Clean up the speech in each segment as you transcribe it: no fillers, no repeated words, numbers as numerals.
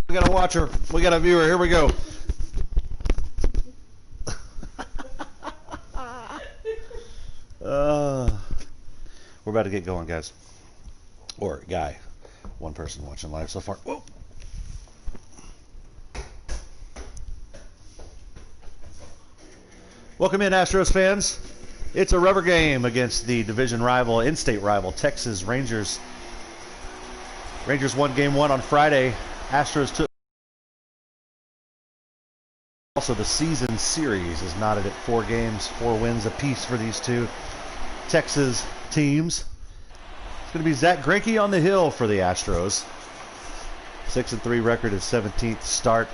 We got a watcher. We got a viewer. Here we go. We're about to get going, guys. Or guy. One person watching live so far. Whoa. Welcome in, Astros fans. It's a rubber game against the division rival, in-state rival, Texas Rangers. Rangers won game one on Friday. Astros took. Also, the season series is knotted at 4 games, 4 wins apiece for these two Texas teams. It's going to be Zach Greinke on the hill for the Astros. 6-3 record, his 17th start.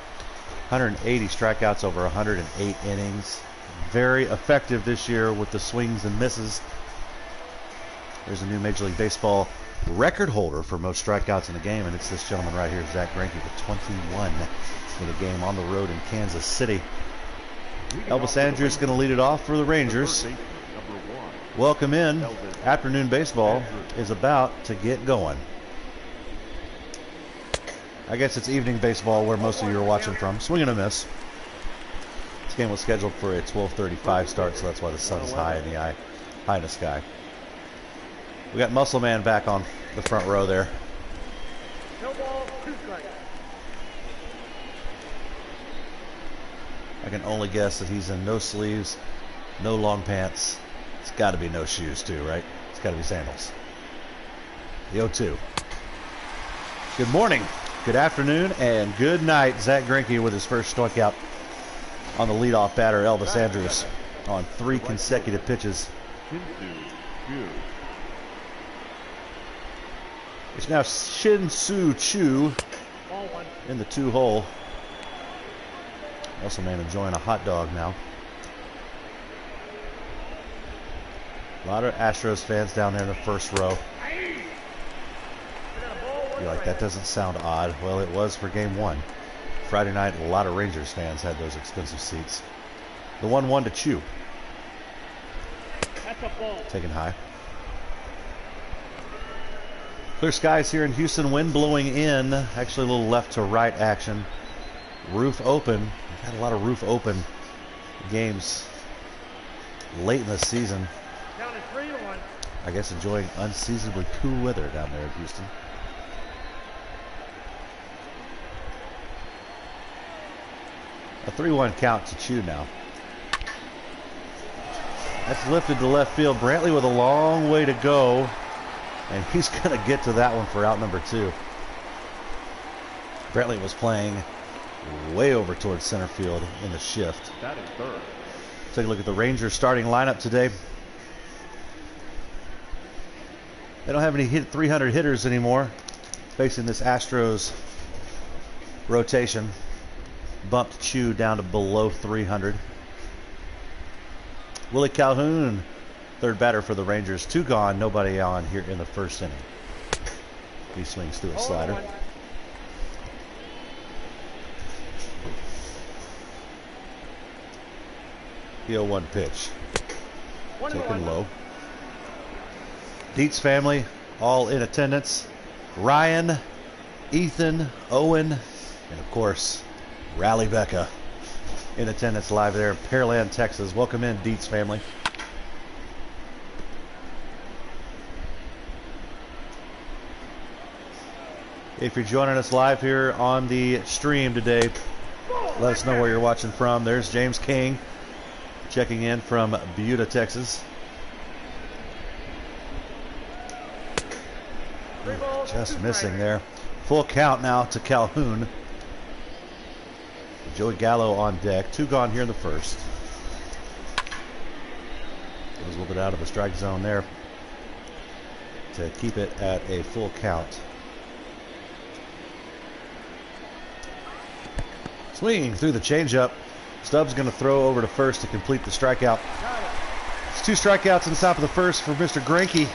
180 strikeouts over 108 innings. Very effective this year with the swings and misses. There's a new Major League Baseball record holder for most strikeouts in a game, and it's this gentleman right here, Zach Greinke, with 21 in the game on the road in Kansas City. Elvis Andrews going to lead it off for the Rangers. Welcome in. Afternoon baseball is about to get going. I guess it's evening baseball where most of you are watching from. Swing and a miss. This game was scheduled for a 12:35 start, so that's why the sun's high in the sky. We got Muscle Man back on the front row there. No ball, 2 strikes. I can only guess that he's in no sleeves, no long pants. It's got to be no shoes too, right? It's got to be sandals. The 0-2. Good morning, good afternoon, and good night. Zach Greinke with his first strikeout on the leadoff batter, Elvis Andrews, on 3 consecutive pitches. It's now Shin-Soo Choo in the 2-hole. Muscle Man enjoying a hot dog now. A lot of Astros fans down there in the first row. You're like, that doesn't sound odd. Well, it was for game one. Friday night, a lot of Rangers fans had those expensive seats. The 1-1 to Choo. Taken high. Clear skies here in Houston. Wind blowing in. Actually, a little left to right action. Roof open. We've had a lot of roof open games late in the season. Down to 3-1. I guess enjoying unseasonably cool weather down there in Houston. A 3-1 count to Choo now. That's lifted to left field. Brantley with a long way to go. And he's going to get to that one for out number 2. Brantley was playing way over towards center field in the shift. That is third. Take a look at the Rangers starting lineup today. They don't have any 300 hitters anymore facing this Astros rotation. Bumped Choo down to below 300. Willie Calhoun, third batter for the Rangers. 2 gone, nobody on here in the first inning. He swings through a slider. The 0-1 pitch. Taken low. Dietz family all in attendance. Ryan, Ethan, Owen, and of course, Rally Becca in attendance live there in Pearland, Texas. Welcome in, Dietz family. If you're joining us live here on the stream today, let us know where you're watching from. There's James King checking in from Buda, Texas. Just missing there. Full count now to Calhoun. Joey Gallo on deck. 2 gone here in the first. It was a little bit out of the strike zone there to keep it at a full count. Swinging through the changeup. Stubbs going to throw over to first to complete the strikeout. It's 2 strikeouts in the top of the first for Mr. Greinke.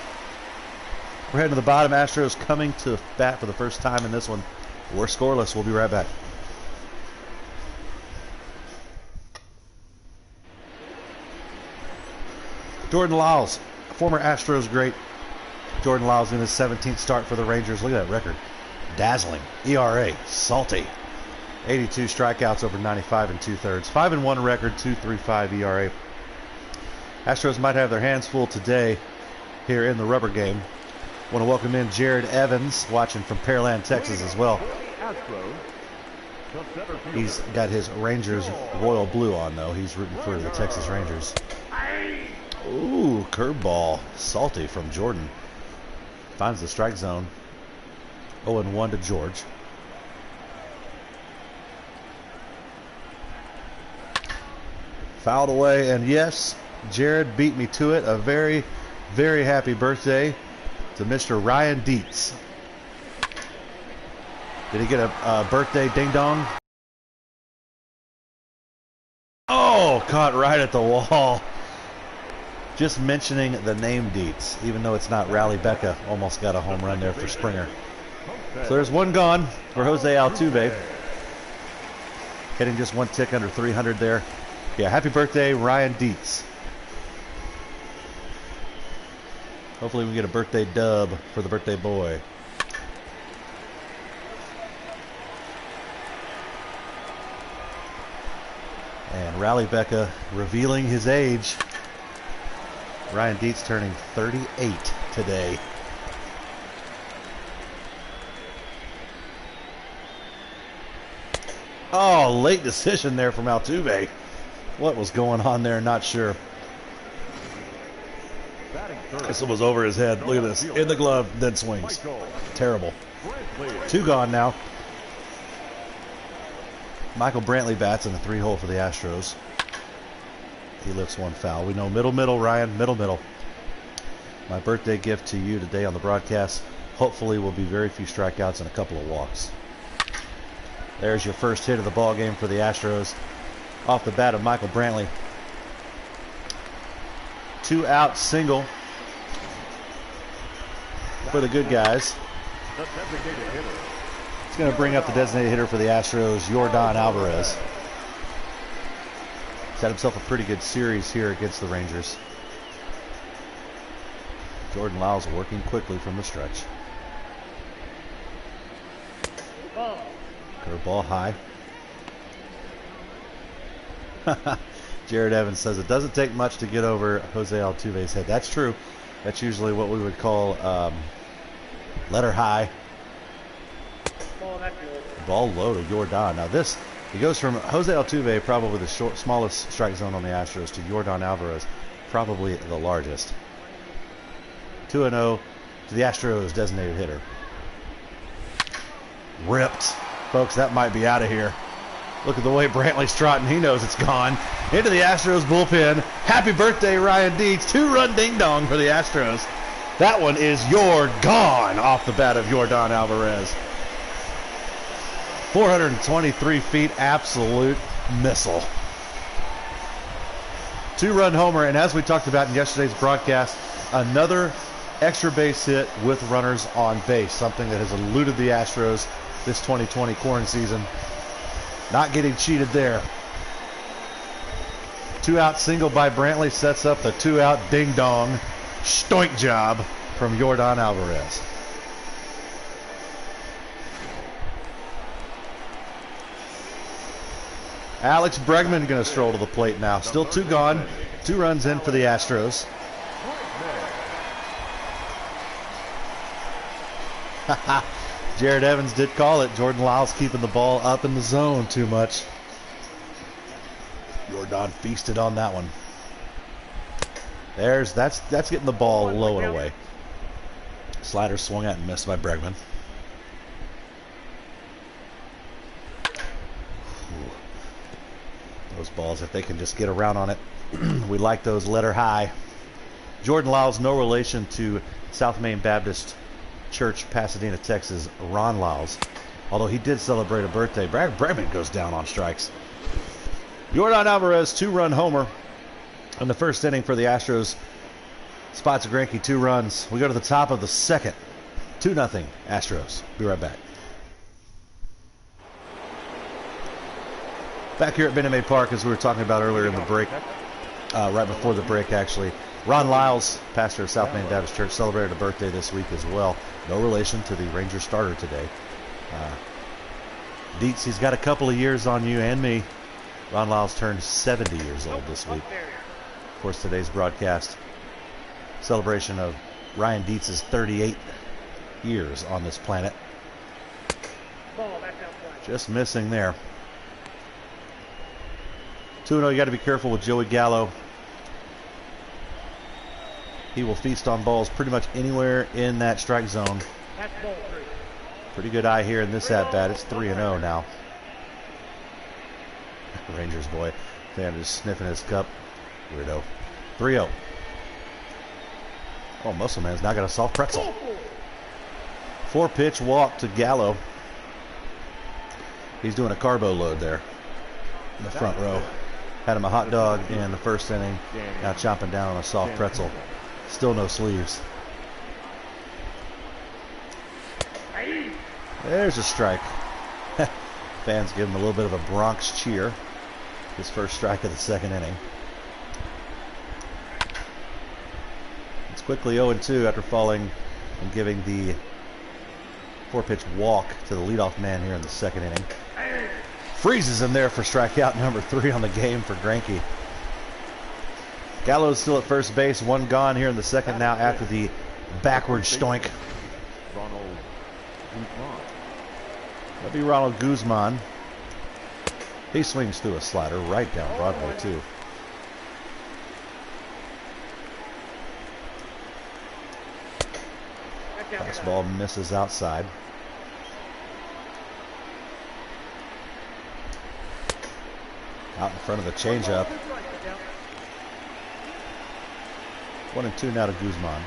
We're heading to the bottom. Astros coming to bat for the first time in this one. We're scoreless. We'll be right back. Jordan Lyles, former Astros great. Jordan Lyles in his 17th start for the Rangers. Look at that record. Dazzling. ERA. Salty. 82 strikeouts over 95 and 2/3. 5-1 record, 2.35 ERA. Astros might have their hands full today here in the rubber game. Want to welcome in Jared Evans, watching from Pearland, Texas as well. He's got his Rangers royal blue on, though. He's rooting for the Texas Rangers. Ooh, curveball. Salty from Jordan. Finds the strike zone. 0-1 to George. Fouled away, and yes, Jared beat me to it. A very, very happy birthday to Mr. Ryan Dietz. Did he get a birthday ding-dong? Oh, caught right at the wall. Just mentioning the name Dietz, even though it's not Rally Becca, almost got a home run there for Springer. So there's one gone for Jose Altuve. Hitting just one tick under 300 there. Yeah, happy birthday, Ryan Dietz. Hopefully we get a birthday dub for the birthday boy. And Rally Becca revealing his age. Ryan Dietz turning 38 today. Oh, late decision there from Altuve. What was going on there? Not sure. This was over his head. Look at this. In the glove, then swings. Terrible. Two gone now. Michael Brantley bats in the 3-hole for the Astros. He lifts one foul. We know middle, Ryan. Middle. My birthday gift to you today on the broadcast. Hopefully will be very few strikeouts and a couple of walks. There's your first hit of the ball game for the Astros. Off the bat of Michael Brantley. 2-out single for the good guys. It's going to bring up the designated hitter for the Astros, Yordan Alvarez. He's had himself a pretty good series here against the Rangers. Jordan Lyles working quickly from the stretch. Curveball high. Jared Evans says it doesn't take much to get over Jose Altuve's head. That's true. That's usually what we would call letter high. Ball low to Yordan. Now this, he goes from Jose Altuve, probably the smallest strike zone on the Astros, to Yordan Alvarez, probably the largest. 2-0 to the Astros designated hitter. Ripped. Folks, that might be out of here. Look at the way Brantley's trotting. He knows it's gone. Into the Astros bullpen. Happy birthday, Ryan Dietz. 2-run ding-dong for the Astros. That one is gone off the bat of Yordan Alvarez. 423 feet, absolute missile. 2-run homer, and as we talked about in yesterday's broadcast, another extra base hit with runners on base, something that has eluded the Astros this 2020 Quaranseason. Not getting cheated there. 2-out single by Brantley sets up the 2-out ding-dong stoink job from Yordan Alvarez. Alex Bregman going to stroll to the plate now. Still 2 gone. 2 runs in for the Astros. Jared Evans did call it. Jordan Lyles keeping the ball up in the zone too much. Yordan feasted on that one. That's getting the ball low and away. Slider swung at and missed by Bregman. Those balls, if they can just get around on it, we like those letter high. Jordan Lyles, no relation to South Main Baptist Church, Pasadena, Texas, Ron Lyles. Although he did celebrate a birthday. Bregman goes down on strikes. Yordan Alvarez, 2-run homer in the first inning for the Astros. Spots Greinke 2 runs. We go to the top of the second. 2-0 Astros. Be right back. Back here at Minute Maid Park, as we were talking about earlier in the break, right before the break actually, Ron Lyles, pastor of South Main Baptist Church, celebrated a birthday this week as well. No relation to the Ranger starter today. Dietz, he's got a couple of years on you and me. Ron Lyles turned 70 years old this week. Of course, today's broadcast celebration of Ryan Dietz's 38 years on this planet. Just missing there. 2-0, you got to be careful with Joey Gallo. He will feast on balls pretty much anywhere in that strike zone. Pretty good eye here in this at-bat. It's 3-0 now. Rangers boy. Fan is sniffing his cup. Weirdo. 3-0. Oh, Muscle Man's now got a soft pretzel. 4-pitch walk to Gallo. He's doing a carbo load there in the front row. Had him a hot dog in the first inning. Now chomping down on a soft pretzel. Still no sleeves. There's a strike. Fans give him a little bit of a Bronx cheer. His first strike of the second inning. It's quickly 0-2 after falling and giving the 4-pitch walk to the leadoff man here in the second inning. Freezes him there for strikeout number 3 on the game for Greinke. Gallo's still at first base, one gone here in the second now after the backward stoink. That'll be Ronald Guzman. He swings through a slider right down Broadway too. Fastball misses outside. Out in front of the changeup. 1-2 now to Guzman.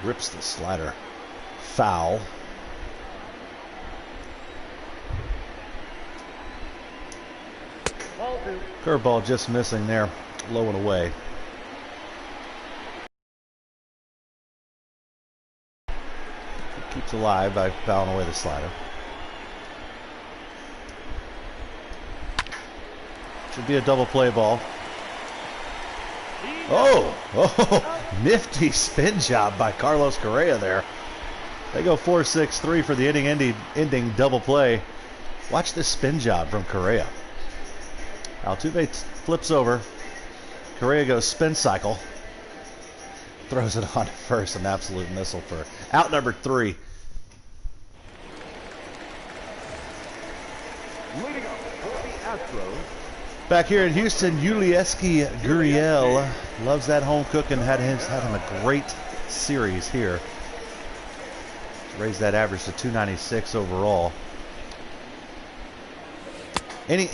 Rips the slider. Foul. Curveball just missing there. Low and away. Keeps alive by fouling away the slider. Should be a double play ball. Oh, nifty spin job by Carlos Correa there. They go 4-6-3 for the ending double play. Watch this spin job from Correa. Altuve flips over. Correa goes spin cycle. Throws it on first, an absolute missile for out number 3. Leading up for the Astros. Back here in Houston, Yulieski Gurriel loves that home cook and had him a great series here. Raised that average to 296 overall. Any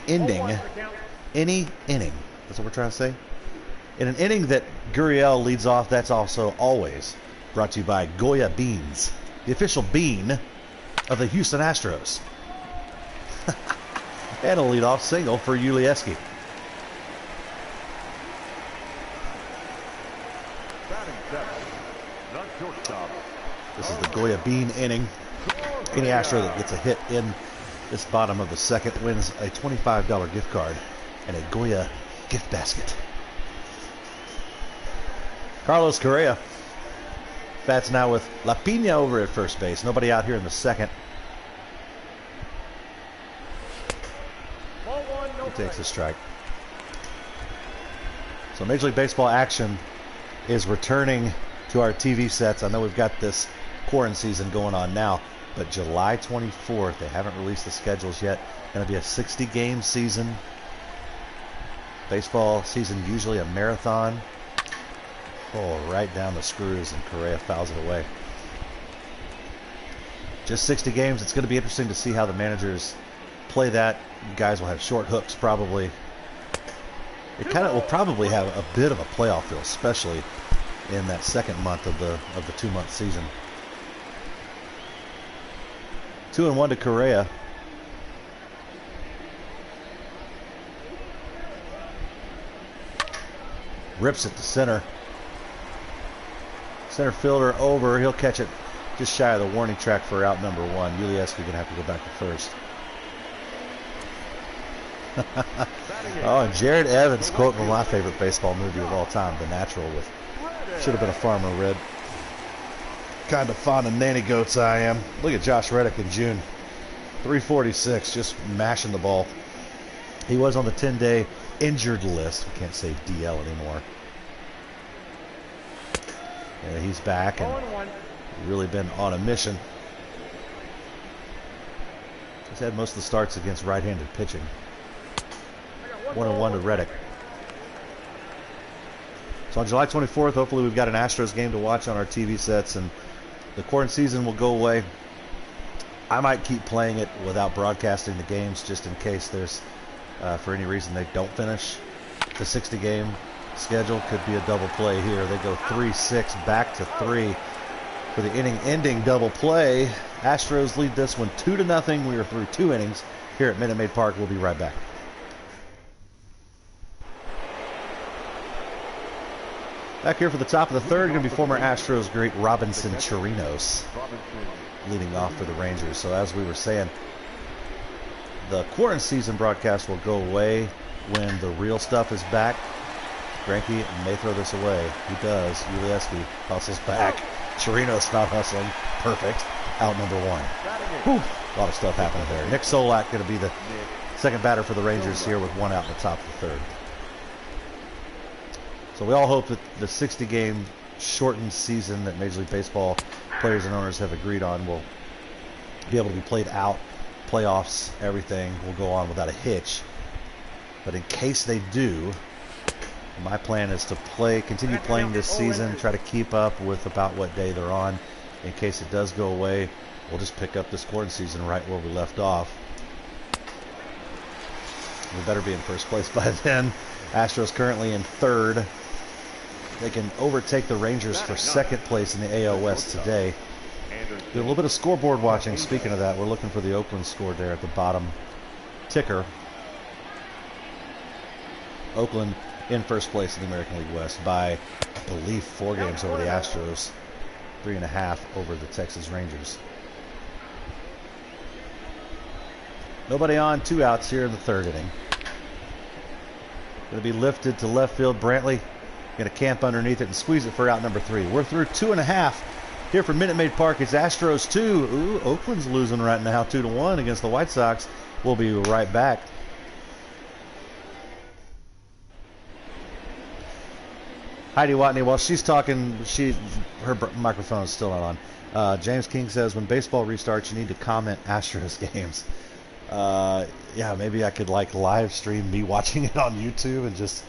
inning, that's what we're trying to say. In an inning that Gurriel leads off, that's also always brought to you by Goya Beans, the official bean of the Houston Astros. And a leadoff single for Yulieski. This is the Goya Bean inning. Any Astro that gets a hit in this bottom of the second wins a $25 gift card and a Goya gift basket. Carlos Correa bats now with La Pina over at first base. Nobody out here in the second. He takes a strike. So Major League Baseball action is returning to our TV sets. I know we've got this quarantine going on now, but July 24th, they haven't released the schedules yet. Going to be a 60-game season. Baseball season usually a marathon. Oh, right down the screws, and Correa fouls it away. Just 60 games. It's going to be interesting to see how the managers play that. You guys will have short hooks probably. It kind of will probably have a bit of a playoff feel, especially in that second month of the 2-month season. 2-1 to Correa. Rips it to center. Center fielder over. He'll catch it just shy of the warning track for out number 1. Yulieski going to have to go back to first. Oh, and Jared Evans quoting from my favorite baseball movie of all time, The Natural, with should have been a farmer, Red. kind of fond of nanny goats I am. Look at Josh Reddick in June. 346, just mashing the ball. He was on the 10-day injured list. We can't say DL anymore. Yeah, he's back and really been on a mission. He's had most of the starts against right-handed pitching. 1-1 to Reddick. So on July 24th, hopefully we've got an Astros game to watch on our TV sets, and the quarantine will go away. I might keep playing it without broadcasting the games just in case there's, for any reason, they don't finish the 60-game schedule. Could be a double play here. They go 3-6 back to 3 for the inning-ending double play. Astros lead this one 2-0. We are through 2 innings here at Minute Maid Park. We'll be right back. Back here for the top of the third, going to be former Astros great Robinson Chirinos leading off for the Rangers. So as we were saying, the Quaranseason broadcast will go away when the real stuff is back. Greinke may throw this away. He does. Ulieski hustles back. Chirinos not hustling. Perfect. Out number 1. Whew. A lot of stuff happening there. Nick Solak going to be the second batter for the Rangers here with 1 out in the top of the third. So we all hope that the 60-game shortened season that Major League Baseball players and owners have agreed on will be able to be played out. Playoffs, everything will go on without a hitch. But in case they do, my plan is to continue playing this season, try to keep up with about what day they're on. In case it does go away, we'll just pick up this quarantine right where we left off. We better be in first place by then. Astros currently in third. They can overtake the Rangers for second place in the AL West today. Do a little bit of scoreboard watching. Speaking of that, we're looking for the Oakland score there at the bottom ticker. Oakland in first place in the American League West by, I believe, 4 games over the Astros, 3.5 over the Texas Rangers. Nobody on, 2 outs here in the third inning. Going to be lifted to left field. Brantley going to camp underneath it and squeeze it for out number 3. We're through 2.5 here from Minute Maid Park. It's Astros 2. Ooh, Oakland's losing right now 2-1 against the White Sox. We'll be right back. Heidi Watney, while she's talking, her microphone is still not on. James King says, when baseball restarts, you need to comment Astros games. Yeah, maybe I could live stream me watching it on YouTube and just,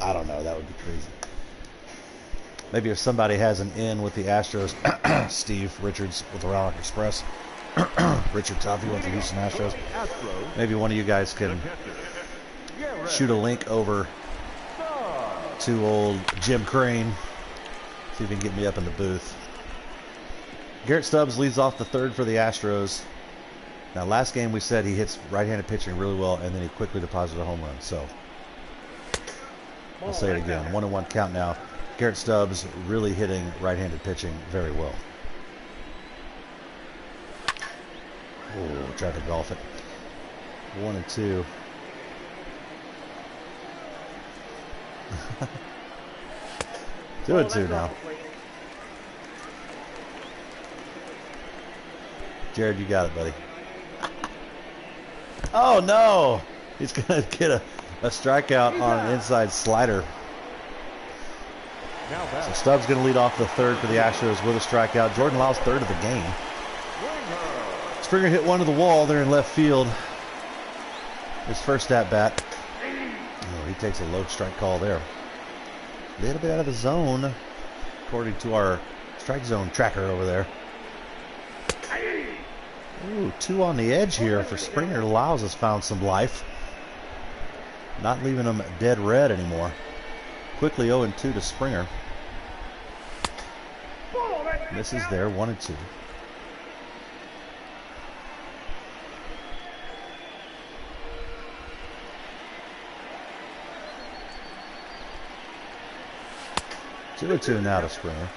I don't know, that would be crazy. Maybe if somebody has an in with the Astros, Steve Richards with the Roanoke Express, Richard Toffey with the Houston Astros, maybe one of you guys can shoot a link over to old Jim Crane, see if he can get me up in the booth. Garrett Stubbs leads off the third for the Astros. Now, last game we said he hits right-handed pitching really well, and then he quickly deposited a home run. So, I'll say it again. 1-1 count now. Garrett Stubbs really hitting right-handed pitching very well. Oh, tried to golf it. 1-2. 2-2 now. Jared, you got it, buddy. Oh, no! He's going to get a strikeout on an inside slider. So Stubbs going to lead off the third for the Astros with a strikeout. Jordan Lyles third of the game. Springer hit one to the wall there in left field. His first at bat. Oh, he takes a low strike call there. A little bit out of the zone, according to our strike zone tracker over there. Ooh, 2 on the edge here for Springer. Lyles has found some life. Not leaving him dead red anymore. Quickly 0-2 to Springer. Misses there, 1-2. Two and 2 now to Springer.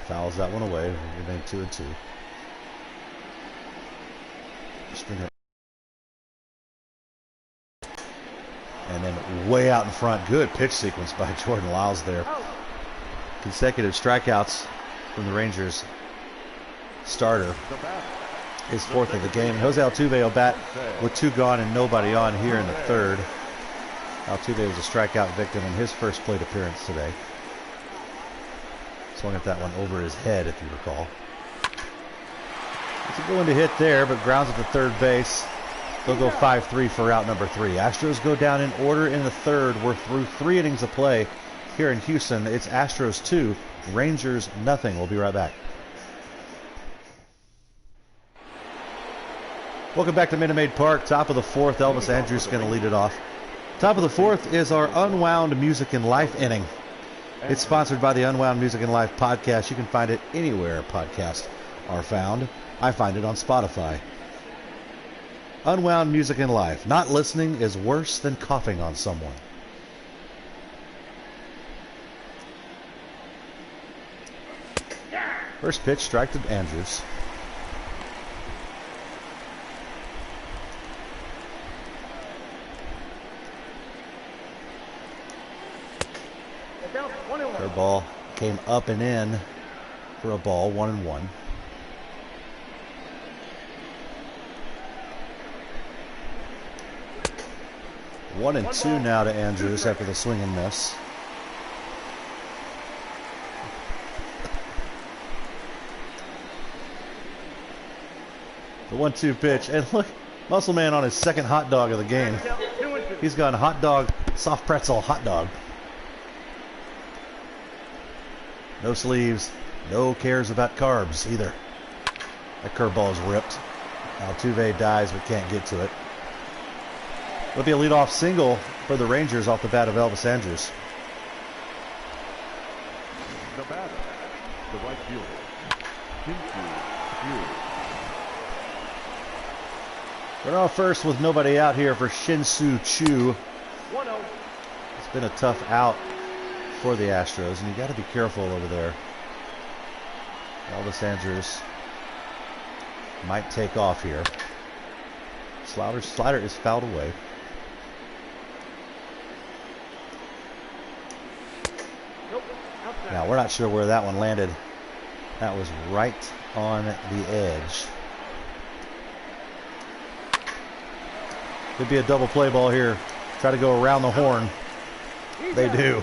Fouls that one away. Remain 2-2. Springer And then way out in front, good pitch sequence by Jordan Lyles there. Consecutive strikeouts from the Rangers starter. His fourth of the game. And Jose Altuve will bat with 2 gone and nobody on here in the third. Altuve was a strikeout victim in his first plate appearance today. Swung at that one over his head, if you recall. It's a going to hit there, but grounds at the third base. They'll go 5-3 for out number 3. Astros go down in order in the third. We're through 3 innings of play here in Houston. It's Astros 2, Rangers nothing. We'll be right back. Welcome back to Minute Maid Park. Top of the fourth. Elvis Andrews going to lead it off. Top of the fourth is our Unwound Music in Life inning. It's sponsored by the Unwound Music in Life podcast. You can find it anywhere podcasts are found. I find it on Spotify. Unwound Music in Life. Not listening is worse than coughing on someone. First pitch, strike to Andrews. Curveball came up and in for a ball, 1-1. One and two now to Andrews after the swing and miss. The 1-2 pitch, and look, Muscle Man on his second hot dog of the game. He's gone hot dog, soft pretzel, hot dog. No sleeves, no cares about carbs either. That curveball is ripped. Altuve dies but can't get to it. It'll be a leadoff single for the Rangers off the bat of Elvis Andrews. The batter, the right fielder, Tues. They're off first with nobody out here for Shin-Soo Choo. 1-0. It's been a tough out for the Astros, and you got to be careful over there. Elvis Andrews might take off here. Slider is fouled away. Now, we're not sure where that one landed. That was right on the edge. Could be a double play ball here. Try to go around the horn. They do.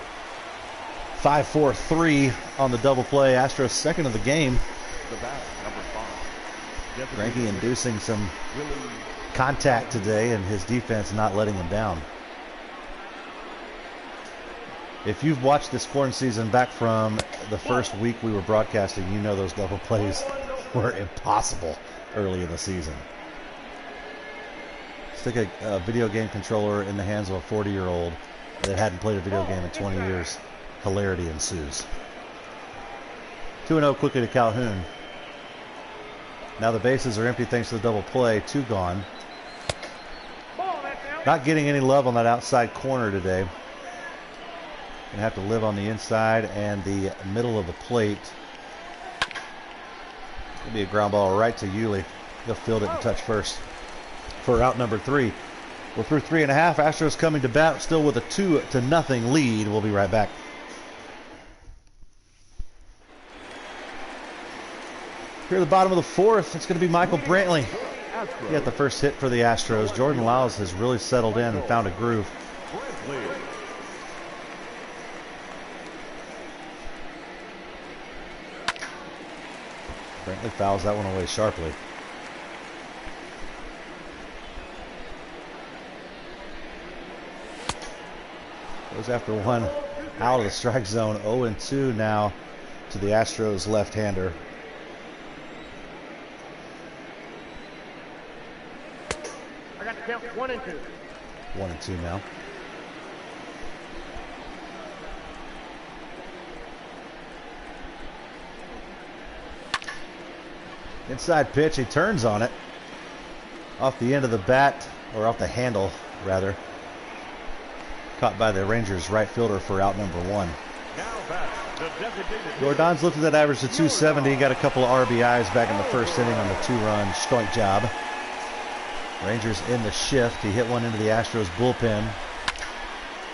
5-4-3 on the double play. Astros second of the game. Greinke inducing some contact today, and his defense not letting him down. If you've watched this Quaranseason back from the first week we were broadcasting, you know those double plays were impossible early in the season. Stick a video game controller in the hands of a 40-year-old that hadn't played a video game in 20 years. Hilarity ensues. 2-0 quickly to Calhoun. Now the bases are empty thanks to the double play. 2 gone. Not getting any love on that outside corner today. Gonna have to live on the inside and the middle of the plate. Gonna be a ground ball right to Yuli. He'll field it and touch first for out number 3. We're through 3.5. Astros coming to bat, still with a 2-0 lead. We'll be right back. Here at the bottom of the fourth, it's going to be Michael Brantley. He got the first hit for the Astros. Jordan Lyles has really settled in and found a groove. Brantley fouls that one away sharply. Goes after one out of the strike zone. 0-2 now to the Astros left-hander. I got to count 1-2. 1-2 now. Inside pitch, he turns on it. Off the end of the bat, or off the handle, rather. Caught by the Rangers right fielder for out number 1. Jordan's lifted that average to 270. He got a couple of RBIs back in the first inning on the 2-run Stoink job. Rangers in the shift. He hit one into the Astros bullpen.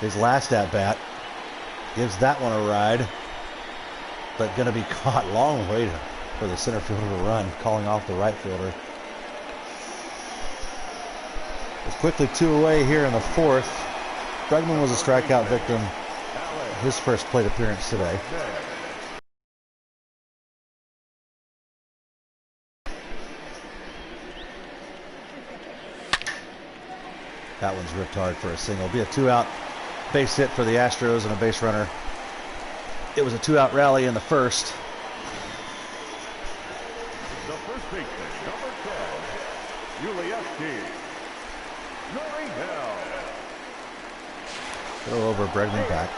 His last at bat. Gives that one a ride. But going to be caught long way for the center fielder to run, calling off the right fielder. It's quickly 2 away here in the 4th. Bregman was a strikeout victim. His first plate appearance today. That one's ripped hard for a single. Be a 2-out base hit for the Astros and a base runner. It was a 2-out rally in the first. The first baseman, number 10, Throw over, Bregman back.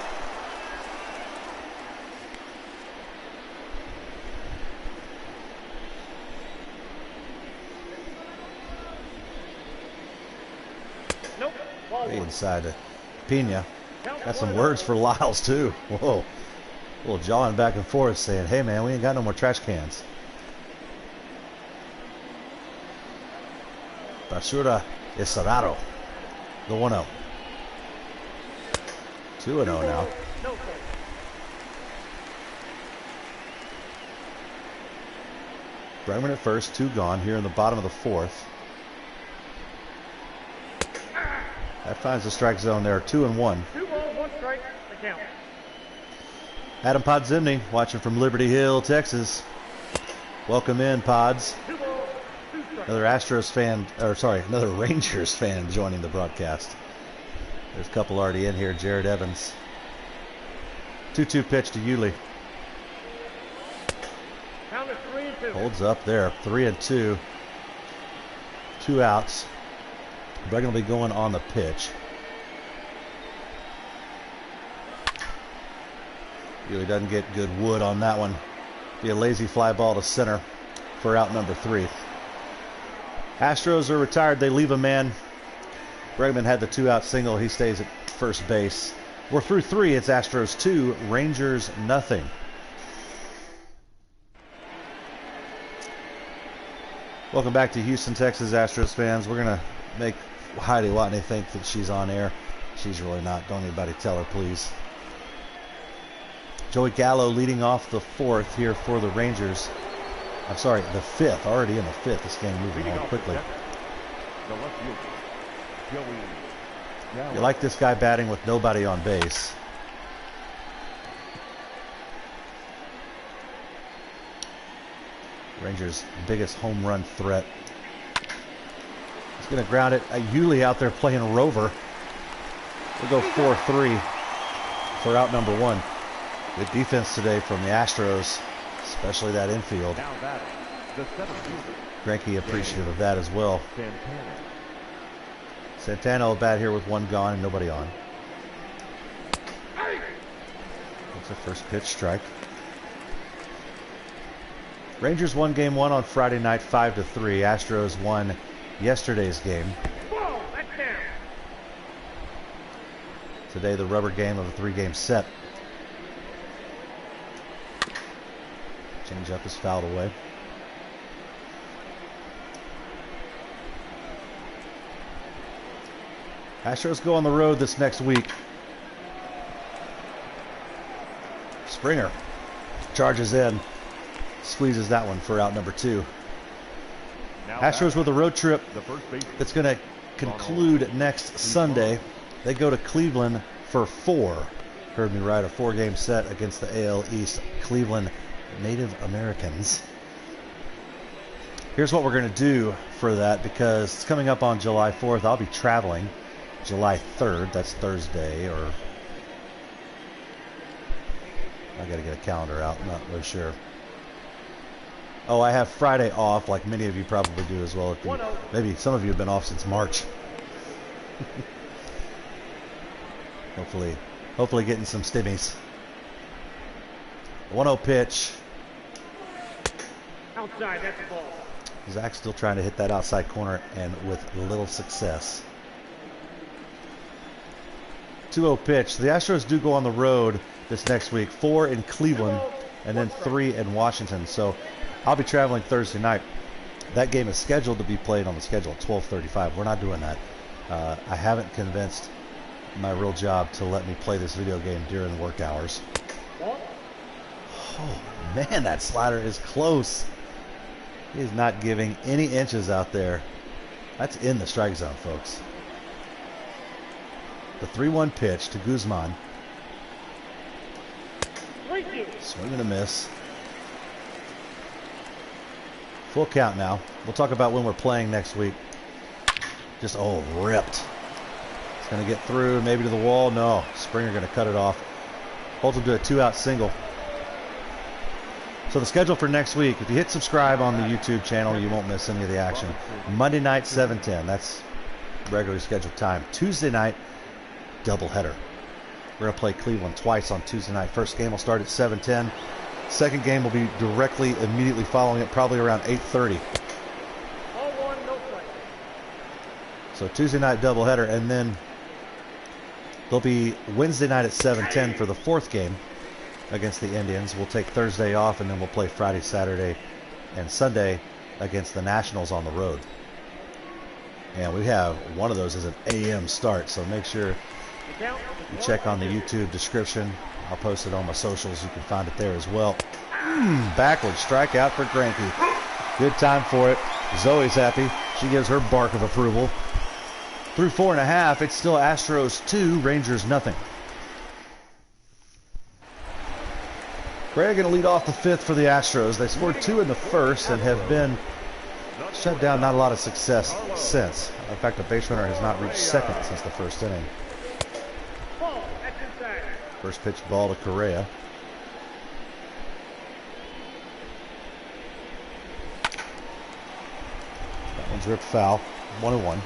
Nope. Way inside to Pena. Got some words for Lyles too. Whoa. A little jawing back and forth saying, hey man, we ain't got no more trash cans. Basura Esarado. The 1-0. 2-0 now. Bregman at first, 2 gone here in the bottom of the 4th. That finds the strike zone there, 2-1. 2 balls, 1 strike, the count. Adam Podzimny watching from Liberty Hill, Texas. Welcome in, Pods. 2 balls, 2 strikes. Another Astros fan, or sorry, another Rangers fan joining the broadcast. There's a couple already in here. Jared Evans. 2-2 pitch to Yuli. Count is 3-2. Holds up there. 3-2. 2 outs. Bregman will be going on the pitch. Yuli doesn't get good wood on that one. Be a lazy fly ball to center for out number 3. Astros are retired. They leave a man. Bregman had the 2-out single. He stays at first base. We're through 3. It's Astros 2, Rangers nothing. Welcome back to Houston, Texas, Astros fans. We're going to make Heidi Watney think that she's on air. She's really not. Don't anybody tell her, please. Joey Gallo leading off the 4th here for the Rangers. I'm sorry, the 5th. Already in the 5th. This game moving on quickly. You like this guy batting with nobody on base. Rangers' biggest home run threat. He's going to ground it. Yuli out there playing rover. We'll go 4-3 for out number 1. Good defense today from the Astros, especially that infield. Greinke appreciative of that as well. Santana will bat here with 1 gone and nobody on. That's a first pitch strike. Rangers won game 1 on Friday night 5-3. Astros won yesterday's game. Whoa, that's down. Today the rubber game of a 3-game set. Change up is fouled away. Astros go on the road this next week. Springer charges in. Squeezes that one for out number 2. Astros with a road trip that's going to conclude next Sunday. They go to Cleveland for 4. Heard me right, a 4-game set against the AL East Cleveland Native Americans. Here's what we're going to do for that, because it's coming up on July 4th. I'll be traveling July 3rd. That's Thursday, or I got to get a calendar out. I'm not really sure. Oh, I have Friday off, like many of you probably do as well. Maybe some of you have been off since March. Hopefully getting some stimmies. 1-0 pitch. Outside, that's the ball. Zach's still trying to hit that outside corner, and with little success. 2-0 pitch. The Astros do go on the road this next week. 4 in Cleveland, and then 3 in Washington. So I'll be traveling Thursday night. That game is scheduled to be played on the schedule at 12:35. We're not doing that. I haven't convinced my real job to let me play this video game during work hours. Ball. Oh, man, that slider is close. He is not giving any inches out there. That's in the strike zone, folks. The 3-1 pitch to Guzman. 3-2. Swing and a miss. Full count now. We'll talk about when we're playing next week. Just, oh, ripped. It's going to get through, maybe to the wall. No, Springer going to cut it off. Holds him to a 2-out single. So the schedule for next week, if you hit subscribe on the YouTube channel, you won't miss any of the action. Monday night, 7:10. That's regularly scheduled time. Tuesday night, doubleheader. We're going to play Cleveland twice on Tuesday night. First game will start at 7:10. Second game will be directly, immediately following it, probably around 8:30. Ball 1, no strike. So Tuesday night doubleheader, and then there'll be Wednesday night at 7:10 for the fourth game against the Indians. We'll take Thursday off, and then we'll play Friday, Saturday, and Sunday against the Nationals on the road. And we have one of those as an AM start, so make sure The count you is check on the 1-2. YouTube description. I'll post it on my socials. You can find it there as well. Backward strikeout for Greinke. Good time for it. Zoe's happy. She gives her bark of approval. Through 4.5, it's still Astros 2, Rangers nothing. Craig going to lead off the fifth for the Astros. They scored 2 in the first and have been shut down. Not a lot of success since. In fact, a base runner has not reached second since the first inning. Ball, that's inside. First pitch ball to Correa. That one's ripped foul. 1-1.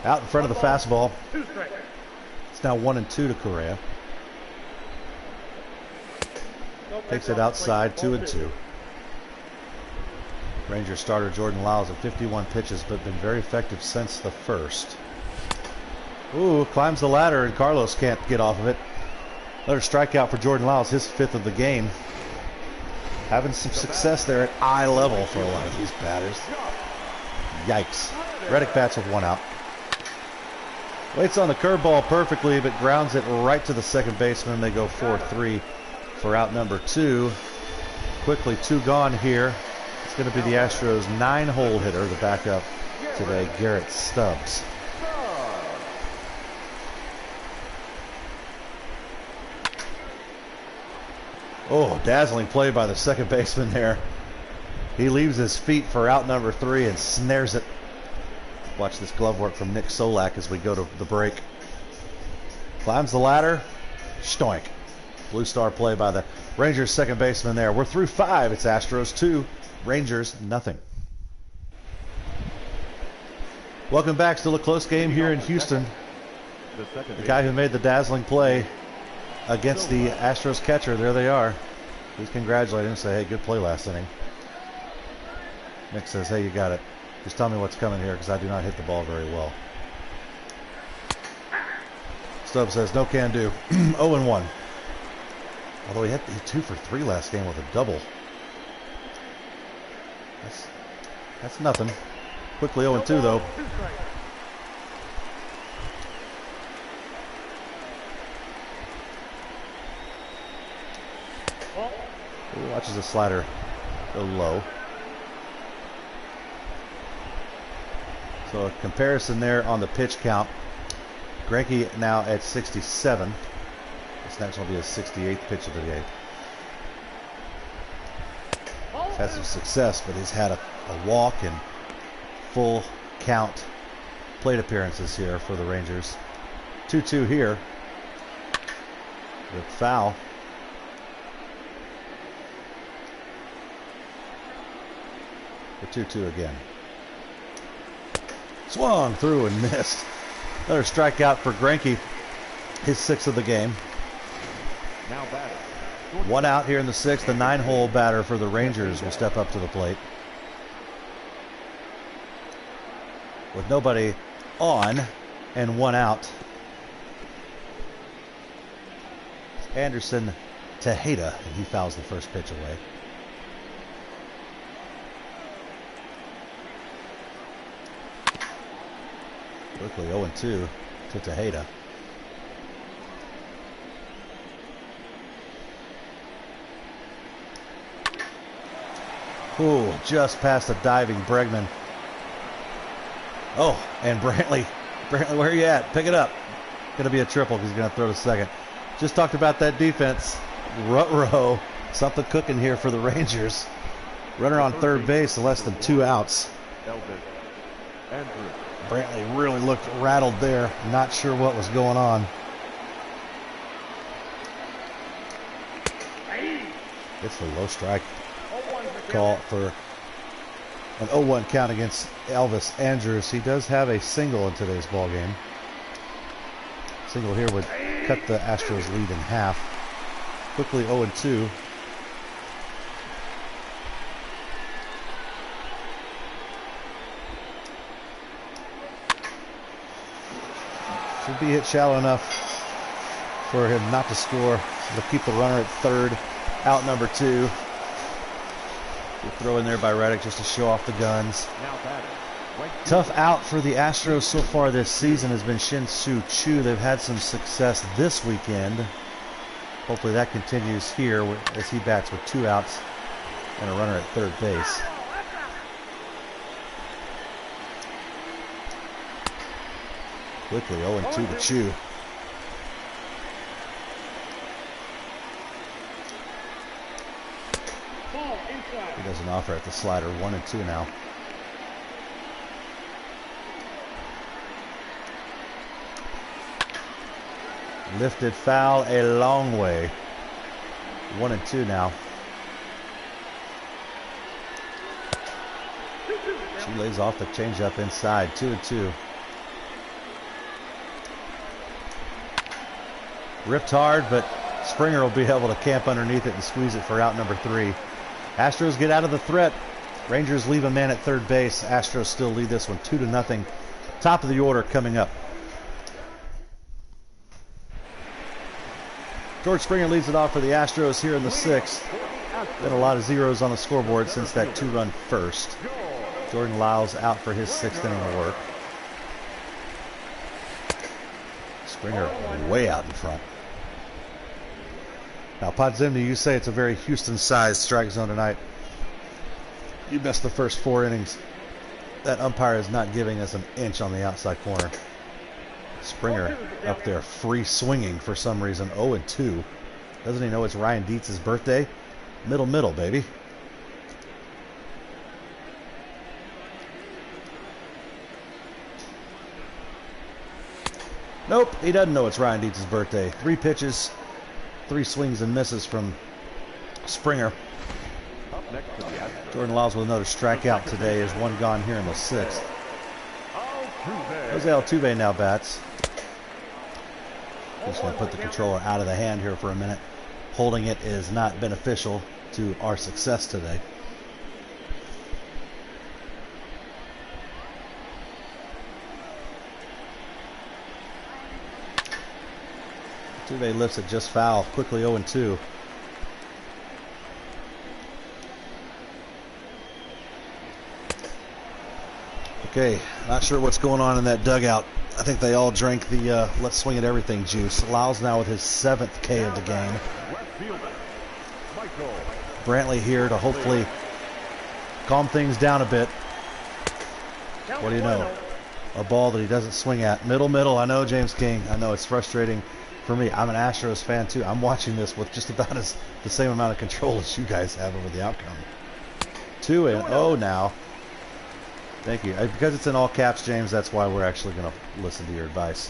Out in front of the fastball. 2 strikes. It's now 1-2 to Correa. Takes it outside, 2-2. Ranger starter Jordan Lyles at 51 pitches, but been very effective since the first. Ooh, climbs the ladder, and Carlos can't get off of it. Another strikeout for Jordan Lyles, his 5th of the game. Having some success there at eye level for a lot of these batters. Yikes. Reddick bats with 1 out. Waits on the curveball perfectly, but grounds it right to the second baseman. They go 4-3 for out number 2. Quickly, 2 gone here. It's going to be the Astros' 9-hole hitter, the backup today, Garrett Stubbs. Oh, dazzling play by the second baseman there. He leaves his feet for out number 3 and snares it. Watch this glove work from Nick Solak as we go to the break. Climbs the ladder. Stoink. Blue Star play by the Rangers second baseman there. We're through 5. It's Astros 2, Rangers nothing. Welcome back. Still a close game here in Houston. The guy who made the dazzling play against the Astros catcher, there they are. Please congratulate him and say, hey, good play last inning. Nick says, hey, you got it. Just tell me what's coming here because I do not hit the ball very well. Stubbs says, no can do. 0-1. Although he hit 2 for 3 last game with a double. That's nothing. Quickly 0-2 though. 2 strikes. Ball. He watches the slider go low. So a comparison there on the pitch count. Greinke now at 67. This next one will be his 68th pitch of the day. He's had some success, but he's had a walk and full count plate appearances here for the Rangers. 2-2 here. With foul. The 2-2 again. Swung through and missed. Another strikeout for Greinke. His 6th of the game. Now batter. 1 out here in the 6th. The 9-hole batter for the Rangers will step up to the plate. With nobody on and 1 out. Anderson Tejeda, and he fouls the first pitch away. Quickly 0-2 to Tejeda. Ooh, just past the diving Bregman. Oh, and Brantley. Brantley, where are you at? Pick it up. Going to be a triple because he's going to throw to second. Just talked about that defense. Ruh-roh. Something cooking here for the Rangers. Runner on third base, less than 2 outs. Brantley really looked rattled there. Not sure what was going on. It's a low strike. Call for an 0-1 count against Elvis Andrus. He does have a single in today's ball game. Single here would cut the Astros lead in half. Quickly 0-2. Should be hit shallow enough for him not to score. It'll keep the runner at third. Out number 2. Good throw in there by Reddick just to show off the guns. Tough out for the Astros so far this season has been Shin-Soo Choo. They've had some success this weekend. Hopefully that continues here as he bats with 2 outs and a runner at third base. Quickly 0-2 to Choo. He doesn't offer at the slider. 1-2 now. Lifted foul a long way. 1-2 now. She lays off the changeup inside. 2-2. Ripped hard, but Springer will be able to camp underneath it and squeeze it for out number 3. Astros get out of the threat. Rangers leave a man at third base. Astros still lead this one 2-0. Top of the order coming up. George Springer leads it off for the Astros here in the 6th. Been a lot of zeros on the scoreboard since that 2-run first. Jordan Lyles out for his 6th inning of work. Springer way out in front. Now, Podzimny, you say it's a very Houston-sized strike zone tonight. You missed the first 4 innings. That umpire is not giving us an inch on the outside corner. Springer up there free swinging for some reason. 0-2. Doesn't he know it's Ryan Dietz's birthday? Middle, baby. Nope, he doesn't know it's Ryan Dietz's birthday. 3 pitches, 3 swings and misses from Springer. Jordan Lyles with another strikeout today is 1 gone here in the 6th. Jose Altuve now bats. Just going to put the controller out of the hand here for a minute. Holding it is not beneficial to our success today. Altuve lifts it just foul. Quickly 0-2. Okay, not sure what's going on in that dugout. I think they all drank the let's swing at everything juice. Lyles now with his 7th K of the game. Brantley here to hopefully calm things down a bit. What do you know? A ball that he doesn't swing at. Middle. I know, James King. I know it's frustrating for me. I'm an Astros fan too. I'm watching this with just about the same amount of control as you guys have over the outcome. 2-0 now. Thank you. Because it's in all caps, James, that's why we're actually going to listen to your advice.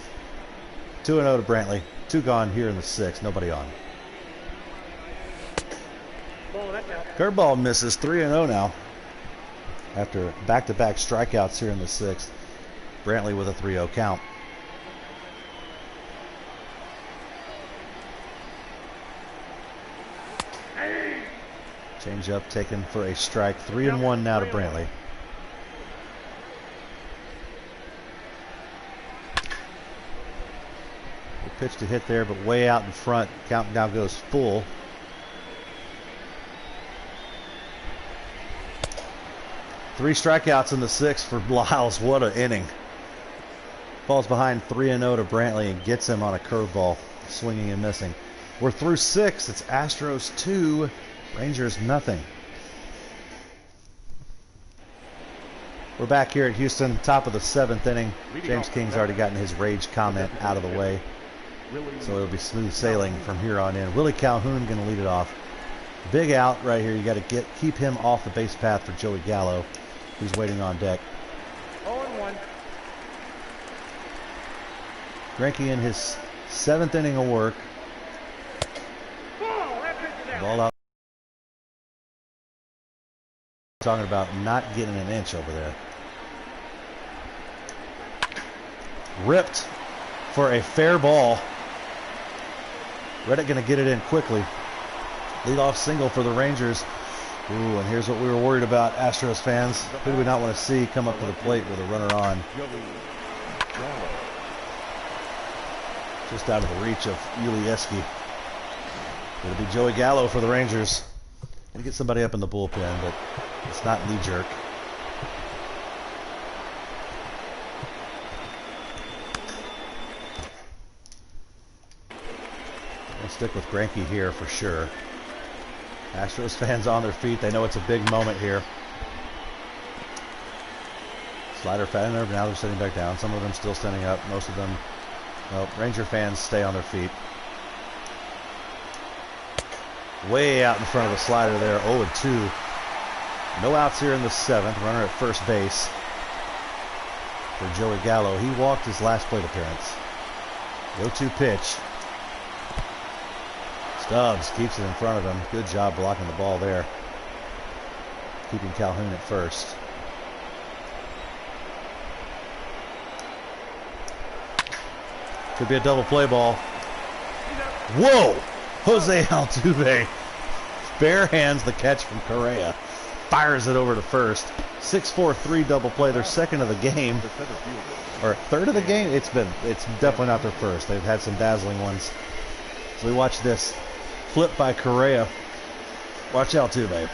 2-0 to Brantley. 2 gone here in the 6th. Nobody on. Curveball misses. 3-0 now. After back-to-back strikeouts here in the 6th. Brantley with a 3-0 count. Change-up taken for a strike. 3-1 now to Brantley. Pitch to hit there, but way out in front. Count now goes full. Three strikeouts in the 6th for Lyles. What an inning. Falls behind 3-0 to Brantley and gets him on a curveball, swinging and missing. We're through 6. It's Astros 2, Rangers nothing. We're back here at Houston, top of the 7th inning. James King's already gotten his rage comment out of the way, so it'll be smooth sailing from here on in. Willie Calhoun going to lead it off. Big out right here. You got to keep him off the base path for Joey Gallo, who's waiting on deck. 0-1. Greinke in his 7th inning of work. Ball out. Talking about not getting an inch over there. Ripped for a fair ball. Reddick going to get it in quickly. Leadoff single for the Rangers. Ooh, and here's what we were worried about, Astros fans. Who do we not want to see come up to the plate with a runner on? Just out of the reach of Ulieski. It'll be Joey Gallo for the Rangers. Gonna get somebody up in the bullpen, but it's not knee jerk. We'll stick with Greinke here for sure. Astros fans on their feet. They know it's a big moment here. Slider fan nerve. Now they're sitting back down. Some of them still standing up. Most of them, well, Ranger fans stay on their feet. Way out in front of the slider there. 0-2. No outs here in the 7th. Runner at first base for Joey Gallo. He walked his last plate appearance. 0-2 pitch. Stubbs keeps it in front of him. Good job blocking the ball there. Keeping Calhoun at first. Could be a double play ball. Whoa! Jose Altuve bare hands the catch from Correa. Fires it over to first. 6-4-3 double play. Their second of the game. Or third of the game? It's definitely not their first. They've had some dazzling ones. So we watch this. Flip by Correa. Watch Altuve.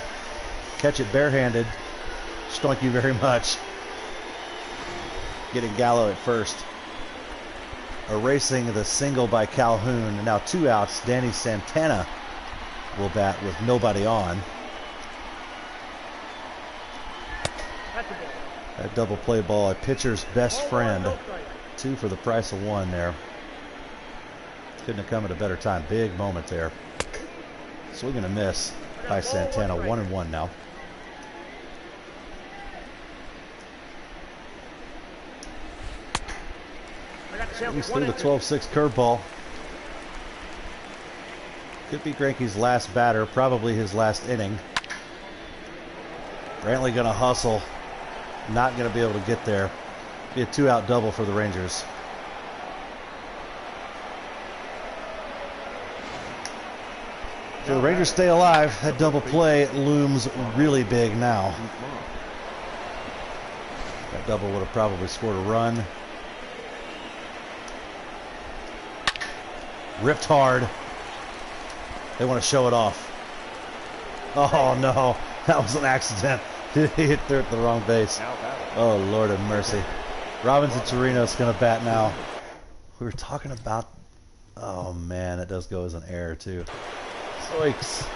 Catch it barehanded. Thank you very much. Getting Gallo at first. Erasing the single by Calhoun. And now 2 outs. Danny Santana will bat with nobody on. That double play ball, a pitcher's best friend. 2 for the price of 1 there. Couldn't have come at a better time. Big moment there. Swing and a miss by Santana. 1-1 now. He's through the 12-6 curveball. Could be Greinke's last batter, probably his last inning. Brantley going to hustle. Not going to be able to get there. Be a 2-out double for the Rangers. So the Rangers stay alive. That double play looms really big now. That double would have probably scored a run. Ripped hard. They want to show it off. Oh no, that was an accident. He hit there at the wrong base. Oh Lord have mercy. Robinson Chirinos going to bat now. We were talking about. Oh man, that does go as an error too. Zoinks.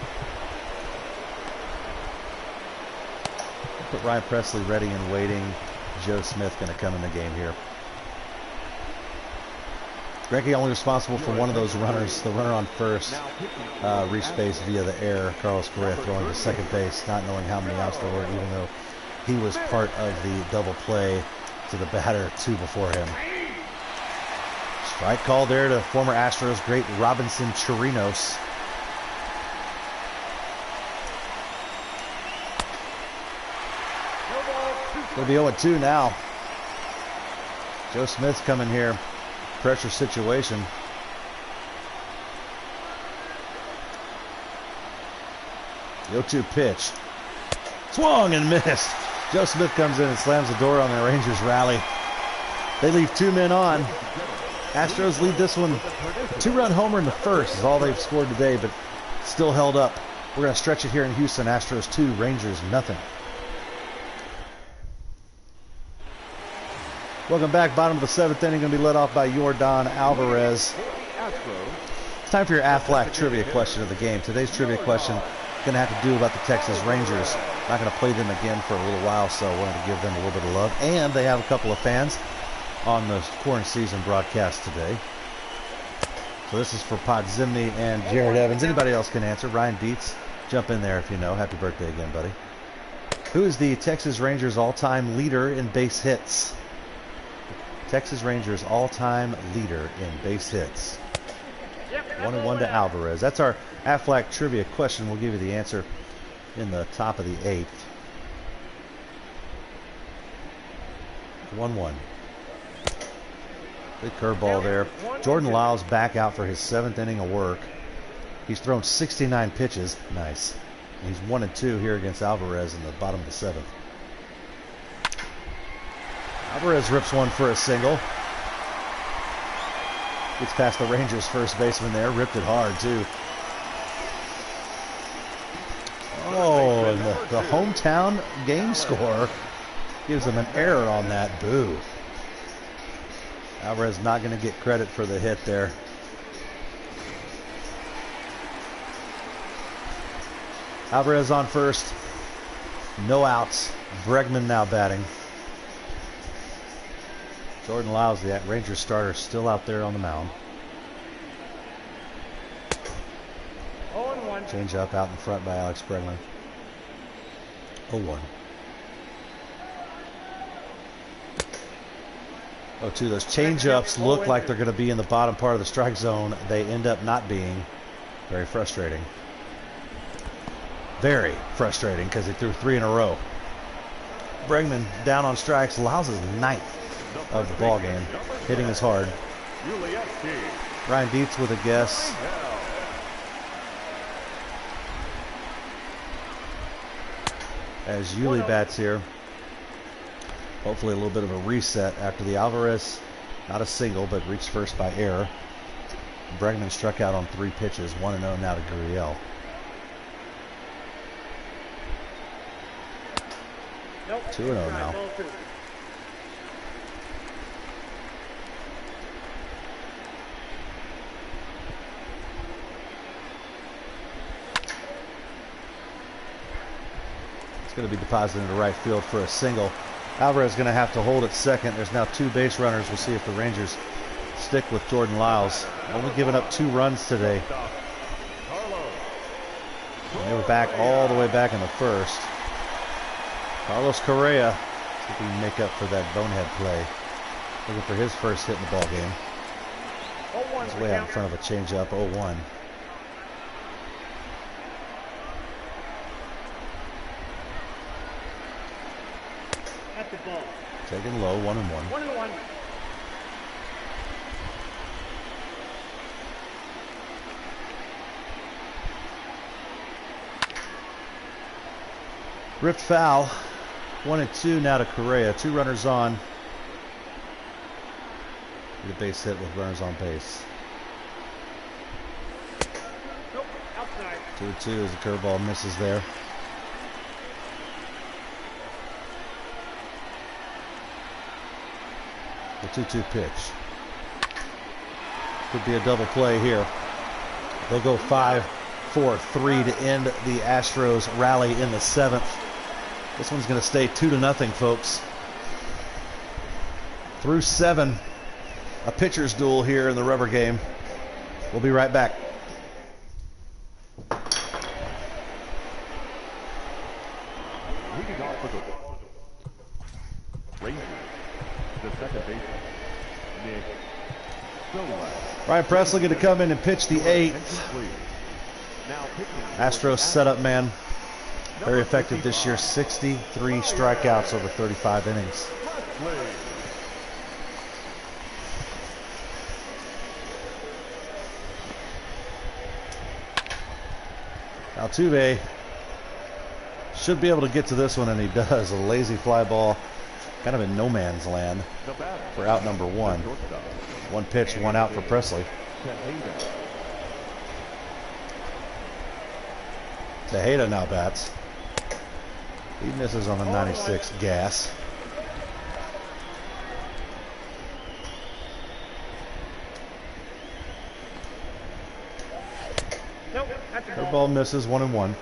Put Ryan Presley ready and waiting. Joe Smith going to come in the game here. Greinke only responsible for one of those runners. The runner on first reached base via the error. Carlos Correa throwing to second base, not knowing how many outs there were, even though he was part of the double play to the batter 2 before him. Strike call there to former Astros great Robinson Chirinos. It's going to be 0-2 now. Joe Smith's coming here. Pressure situation. The 0-2 pitch. Swung and missed. Joe Smith comes in and slams the door on the Rangers rally. They leave 2 men on. Astros lead this one. 2-run homer in the first is all they've scored today, but still held up. We're going to stretch it here in Houston. Astros 2, Rangers nothing. Welcome back. Bottom of the 7th inning, going to be led off by Yordan Alvarez. It's time for your Aflac trivia question of the game. Today's trivia question going to have to do about the Texas Rangers. Not going to play them again for a little while, so I wanted to give them a little bit of love. And they have a couple of fans on the Quaranseason broadcast today. So this is for Pod Zimney and Jared Evans. Anybody else can answer. Ryan Dietz, jump in there if you know. Happy birthday again, buddy. Who is the Texas Rangers all-time leader in base hits? Texas Rangers all-time leader in base hits. 1-1 to Alvarez. That's our Aflac trivia question. We'll give you the answer in the top of the 8th. 1-1. Big curveball there. Jordan Lyles back out for his 7th inning of work. He's thrown 69 pitches. Nice. And he's 1-2 here against Alvarez in the bottom of the 7th. Alvarez rips one for a single. Gets past the Rangers first baseman there. Ripped it hard too. Oh, and the hometown game score gives them an error on that. Boo. Alvarez not going to get credit for the hit there. Alvarez on first. No outs. Bregman now batting. Jordan Lyles, the Rangers starter, still out there on the mound. 0-1. Change up out in front by Alex Bregman. 0-1. 0-2. Those change-ups look like they're going to be in the bottom part of the strike zone. They end up not being. Very frustrating. Very frustrating because he threw 3 in a row. Bregman down on strikes. Lyles is 9th of the ball game. Hitting is hard. Ryan Dietz with a guess. As Yuli bats here. Hopefully a little bit of a reset after the Alvarez, not a single, but reached first by error. Bregman struck out on 3 pitches, 1-0 now to Gurriel. Nope. 2-0 now. It's going to be deposited into right field for a single. Alvarez is going to have to hold at second. There's now 2 base runners. We'll see if the Rangers stick with Jordan Lyles. Only giving up 2 runs today. And they were back all the way back in the first. Carlos Correa, see if he can make up for that bonehead play. Looking for his first hit in the ball game. He's way out in front of a changeup. 0-1. Taken low, 1-1. 1-1. Ripped foul. 1-2 now to Correa. 2 runners on. Get a base hit with runners on base. Nope. Outside. 2-2 as the curveball misses there. The 2-2 pitch. Could be a double play here. They'll go 5-4-3 to end the Astros rally in the 7th. This one's going to stay 2-0, folks. Through 7, a pitcher's duel here in the rubber game. We'll be right back. Leading off for the Rangers, the second baseman, Nick Silva. Ryan Presley going to come in and pitch the 8th. Astros setup man. Very effective this year. 63 strikeouts over 35 innings. Altuve should be able to get to this one, and he does. A lazy fly ball, kind of in no man's land for out number 1. 1 pitch, 1 out for Presley. Tejeda now bats. He misses on the 96 gas. Curveball misses, 1-1.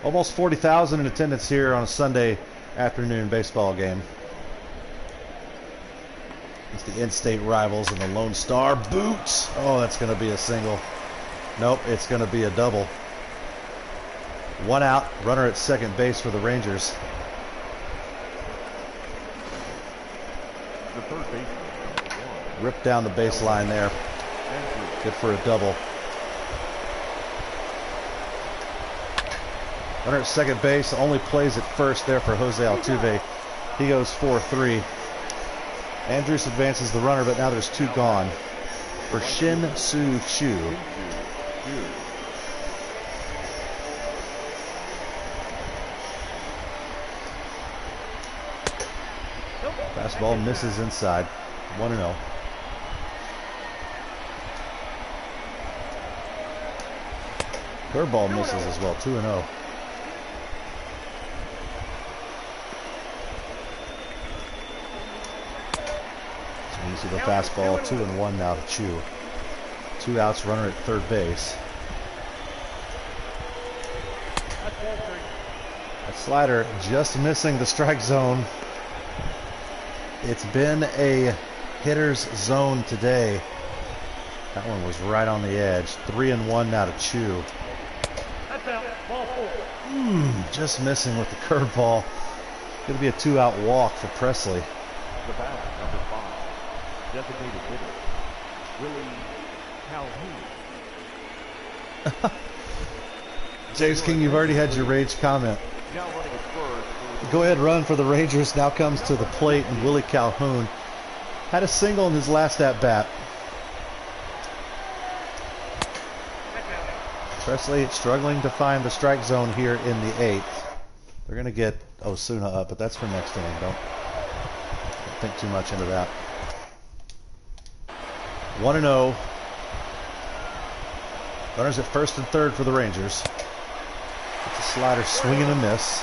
Almost 40,000 in attendance here on a Sunday afternoon baseball game. It's the in-state rivals and the Lone Star Boots. Oh, that's going to be a single. Nope, it's going to be a double. 1 out, runner at second base for the Rangers. The third baseman. Ripped down the baseline there. Good for a double. Runner at second base, only plays at first there for Jose Altuve. He goes 4-3. Andrus advances the runner, but now there's 2 gone for Shin Soo Choo. Fastball misses inside. 1-0. Curveball misses as well. 2-0. So you see the fastball. 2-1 now to Choo. 2 outs, runner at third base. That slider just missing the strike zone. It's been a hitter's zone today. That one was right on the edge. 3-1 now to Choo. Just missing with the curveball. Going to be a 2-out walk for Presley. The batter, number 5, designated hitter, Willie Calhoun. James King, you've already had your rage comment. Now running at first. Go ahead, run for the Rangers. Now comes to the plate, and Willie Calhoun had a single in his last at-bat. Presley struggling to find the strike zone here in the 8th. They're going to get Osuna up, but that's for next inning. Don't think too much into that. 1-0. Runners at first and third for the Rangers. Get the slider swinging and miss.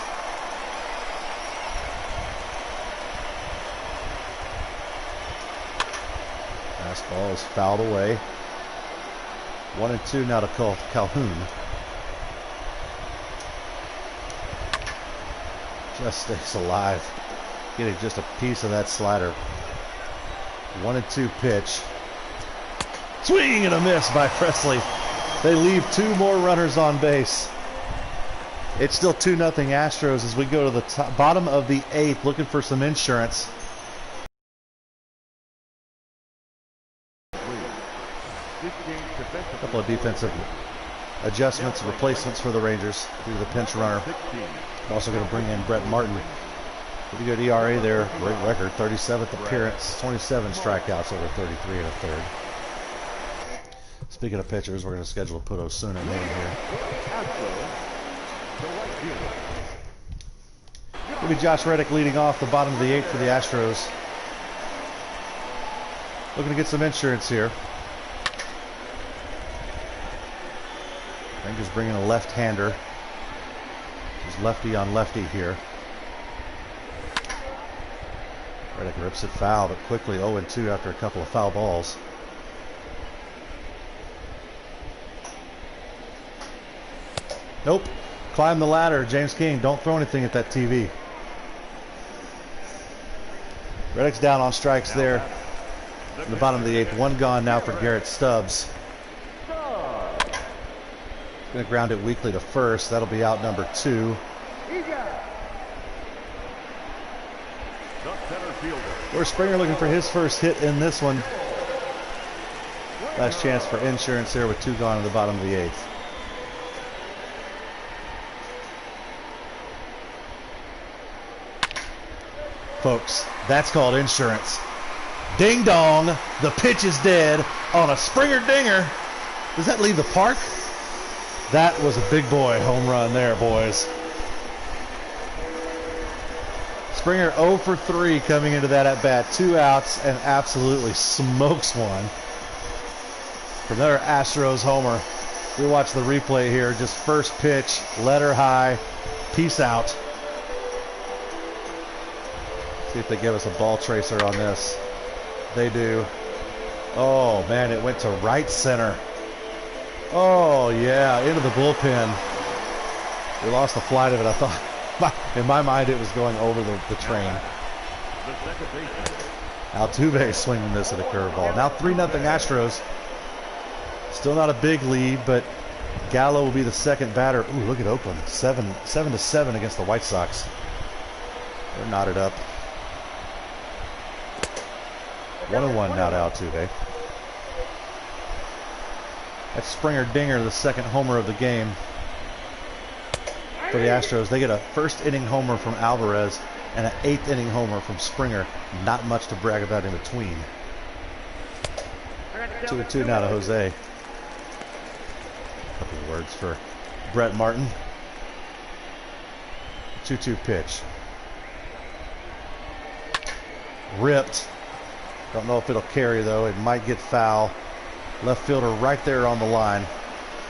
Fastball is fouled away. 1-2 now to Calhoun. Just stays alive. Getting just a piece of that slider. 1-2 pitch. Swing and a miss by Presley. They leave 2 more runners on base. It's still 2-0 Astros as we go to the bottom of the 8th looking for some insurance. A couple of defensive adjustments, replacements for the Rangers due to the pinch runner. Also going to bring in Brett Martin. Pretty good ERA there, great record, 37th appearance, 27 strikeouts over 33 and a third. Speaking of pitchers, we're going to schedule to put Osuna in here. It'll be Josh Reddick leading off the bottom of the 8th for the Astros. Looking to get some insurance here. Rangers bringing a left-hander. There's lefty on lefty here. Reddick rips it foul, but quickly 0-2 after a couple of foul balls. Nope. Climb the ladder. James King, don't throw anything at that TV. Reddick's down on strikes there in the bottom of the 8th. 1 gone now for Garrett Stubbs. Going to ground it weakly to first. That'll be out number 2. Where's Springer looking for his first hit in this one. Last chance for insurance here with 2 gone in the bottom of the 8th. Folks, that's called insurance. Ding dong, the pitch is dead on a Springer dinger. Does that leave the park? That was a big boy home run there, boys. Springer 0 for 3 coming into that at bat. 2 outs and absolutely smokes one. For another Astros homer. We watch the replay here. Just first pitch, letter high, peace out. See if they give us a ball tracer on this. They do. Oh man, it went to right center. Oh, yeah, into the bullpen. We lost the flight of it. I thought, in my mind, it was going over the train. The second baseman. Altuve swinging this at a curveball. Now 3-0 Astros. Still not a big lead, but Gallo will be the second batter. Ooh, look at Oakland. 7-7 against the White Sox. They're knotted up. 1-1 now to Altuve. That's Springer Dinger, the second homer of the game for the Astros. They get a first inning homer from Alvarez and an 8th inning homer from Springer. Not much to brag about in between. 2-2 now to Jose. A couple of words for Brett Martin. 2-2 pitch. Ripped. Don't know if it'll carry though. It might get foul. Left fielder right there on the line.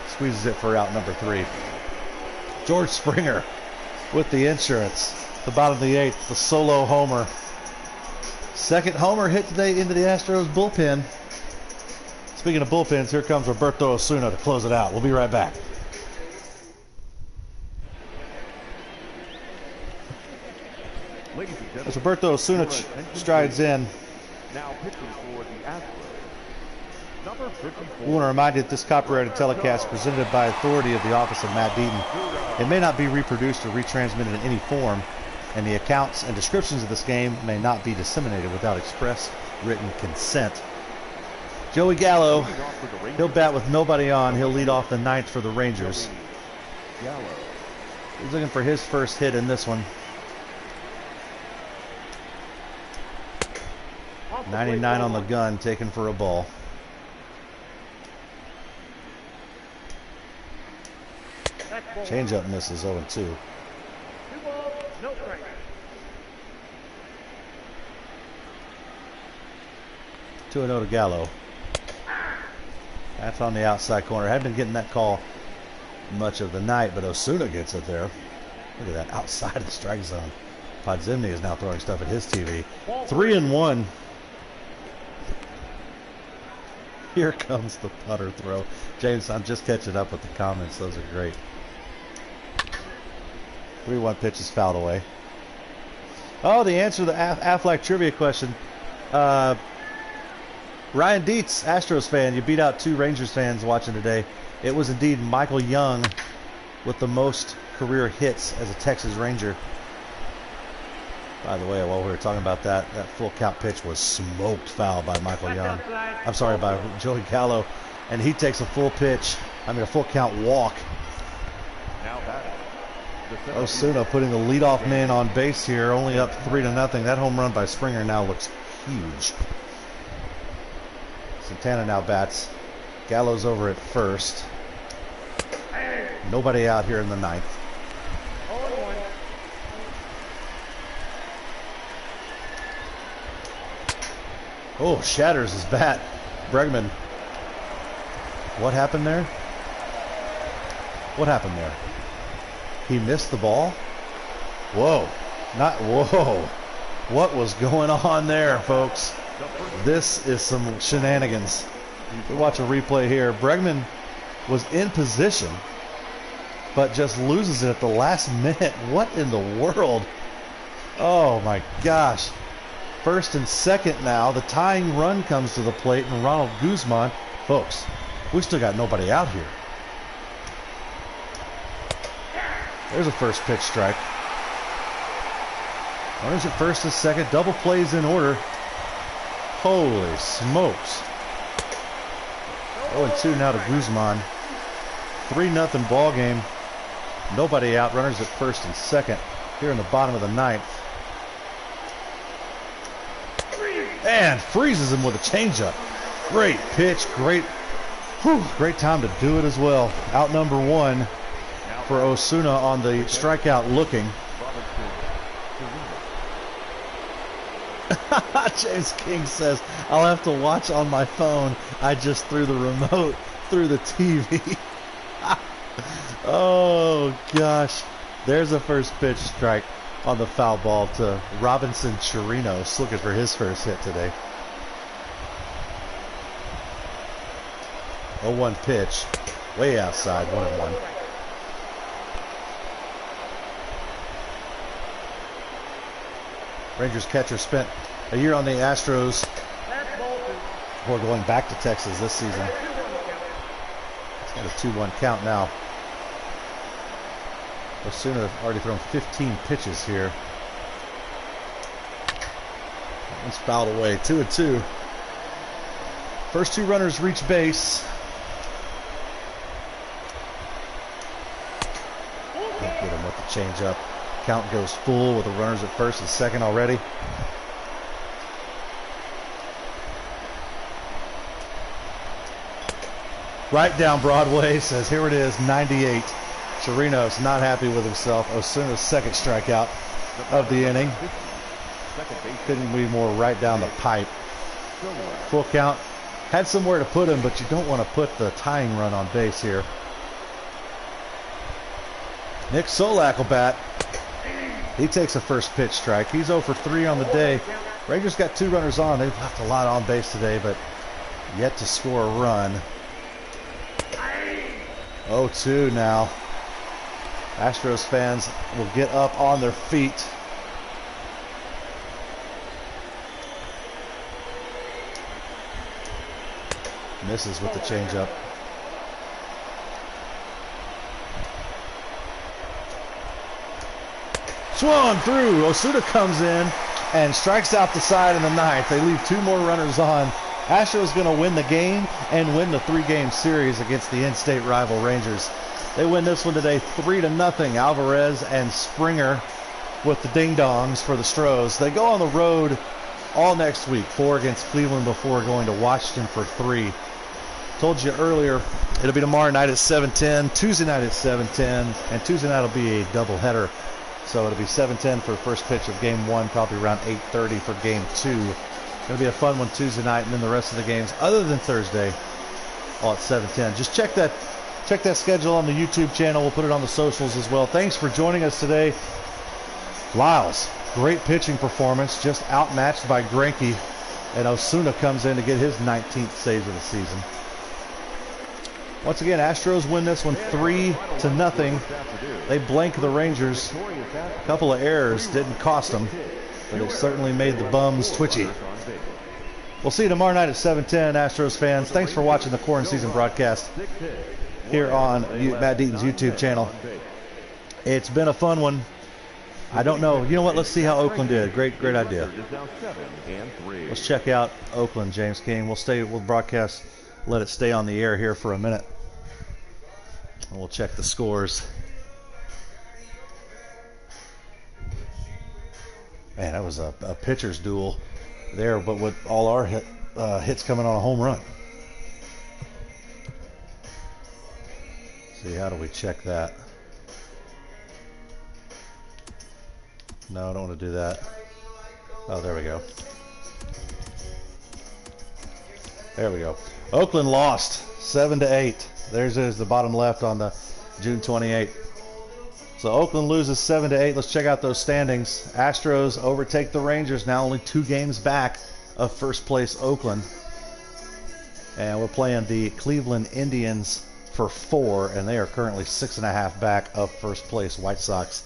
Squeezes it for out number 3. George Springer with the insurance. The bottom of the 8th, the solo homer. Second homer hit today into the Astros bullpen. Speaking of bullpens, here comes Roberto Osuna to close it out. We'll be right back. Ladies and gentlemen, As Roberto Osuna strides in, now pitching for the Astros, number 54. we want to remind you that this copyrighted telecast is presented by authority of the office of Matt Deaton. It may not be reproduced or retransmitted in any form, and the accounts and descriptions of this game may not be disseminated without express written consent. Joey Gallo, he'll bat with nobody on. He'll lead off the 9th for the Rangers. Gallo. He's looking for his first hit in this one. 99 on the gun, taken for a ball. Changeup misses 0-2. 2 balls, no strike. 2-0 to Gallo. That's on the outside corner. Hadn't been getting that call much of the night, but Osuna gets it there. Look at that, outside of the strike zone. Podzimny is now throwing stuff at his TV. 3-1. Here comes the putter throw. James, I'm just catching up with the comments. Those are great. 3-1 pitch is fouled away. Oh, the answer to the Affleck trivia question. Ryan Dietz, Astros fan, you beat out 2 Rangers fans watching today. It was indeed Michael Young with the most career hits as a Texas Ranger. By the way, while we were talking about that full count pitch was smoked foul by Michael Young. I'm sorry, by Joey Gallo. And he takes a full pitch, a full count walk. Now batting. Osuna putting the leadoff man on base here, only up 3-0. That home run by Springer now looks huge. Santana now bats. Gallo's over at first. Nobody out here in the 9th. 0-1. Oh, shatters his bat. Bregman. What happened there? What happened there? He missed the ball? Whoa. Not whoa. What was going on there, folks? This is some shenanigans. We watch a replay here. Bregman was in position, but just loses it at the last minute. What in the world? Oh my gosh. First and second now. The tying run comes to the plate, and Ronald Guzman. Folks, we still got nobody out here. There's a first pitch strike. Runners at first and second. Double plays in order. Holy smokes. 0-2 now to Guzman. 3-0 ball game. Nobody out. Runners at first and second here in the bottom of the 9th. And freezes him with a changeup. Great pitch. Great time to do it as well. Out number 1 for Osuna on the strikeout looking. James King says, I'll have to watch on my phone. I just threw the remote through the TV. Oh, gosh. There's a first pitch strike on the foul ball to Robinson Chirinos, looking for his first hit today. 0-1 pitch. Way outside, 1-1. Rangers catcher spent a year on the Astros before going back to Texas this season. It's got a 2-1 count now. Osuna already thrown 15 pitches here. That one's fouled away. 2-2. First two runners reach base. Can't get him with the changeup. Count goes full with the runners at first and second already. Right down Broadway, says here it is, 98. Chirinos not happy with himself. Osuna's second strikeout of the inning. Couldn't be more right down the pipe. Full count. Had somewhere to put him, but you don't want to put the tying run on base here. Nick Solak will bat. He takes a first pitch strike. He's 0 for 3 on the day. Rangers got 2 runners on. They've left a lot on base today, but yet to score a run. 0-2 now. Astros fans will get up on their feet. Misses with the changeup. Swung through. Osuna comes in and strikes out the side in the ninth. They leave 2 more runners on. Astros going to win the game and win the 3-game series against the in-state rival Rangers. They win this one today 3-0. Alvarez and Springer with the ding-dongs for the Astros. They go on the road all next week. 4 against Cleveland before going to Washington for 3. Told you earlier, it'll be tomorrow night at 7:10, Tuesday night at 7:10, and Tuesday night will be a doubleheader. So it'll be 7:10 for the first pitch of Game 1, probably around 8:30 for Game 2. It'll be a fun one Tuesday night, and then the rest of the games, other than Thursday, all at 7:10. Just check that schedule on the YouTube channel. We'll put it on the socials as well. Thanks for joining us today. Lyles, great pitching performance, just outmatched by Greinke, and Osuna comes in to get his 19th save of the season. Once again, Astros win this one 3-0. They blank the Rangers. A couple of errors didn't cost them, but it certainly made the bums twitchy. We'll see you tomorrow night at 7:10, Astros fans. Thanks for watching the Quaranseason broadcast here on Matt Deaton's YouTube channel. It's been a fun one. I don't know. You know what? Let's see how Oakland did. Great idea. Let's check out Oakland, James King. We'll broadcast, let it stay on the air here for a minute. And we'll check the scores. Man, that was a pitcher's duel there, but with all our hits coming on a home run. See, how do we check that? No, I don't want to do that. Oh, there we go. There we go. Oakland lost 7-8. There's the bottom left on the June 28th. So Oakland loses 7-8. Let's check out those standings. Astros overtake the Rangers, now only 2 games back of first place Oakland. And we're playing the Cleveland Indians for 4, and they are currently 6.5 back of first place White Sox.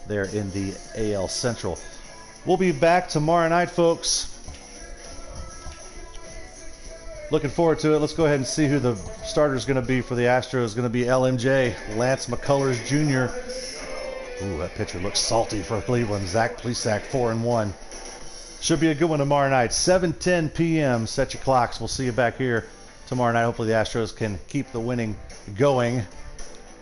There in the AL Central. We'll be back tomorrow night, folks. Looking forward to it. Let's go ahead and see who the starter is going to be for the Astros. It's going to be LMJ, Lance McCullers Jr. Ooh, that pitcher looks salty for Cleveland. Zach Plesac, 4-1. Should be a good one tomorrow night. 7:10 p.m. Set your clocks. We'll see you back here tomorrow night. Hopefully the Astros can keep the winning going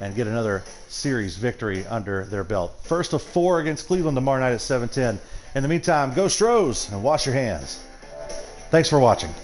and get another series victory under their belt. First of 4 against Cleveland tomorrow night at 7:10. In the meantime, go Astros and wash your hands. Thanks for watching.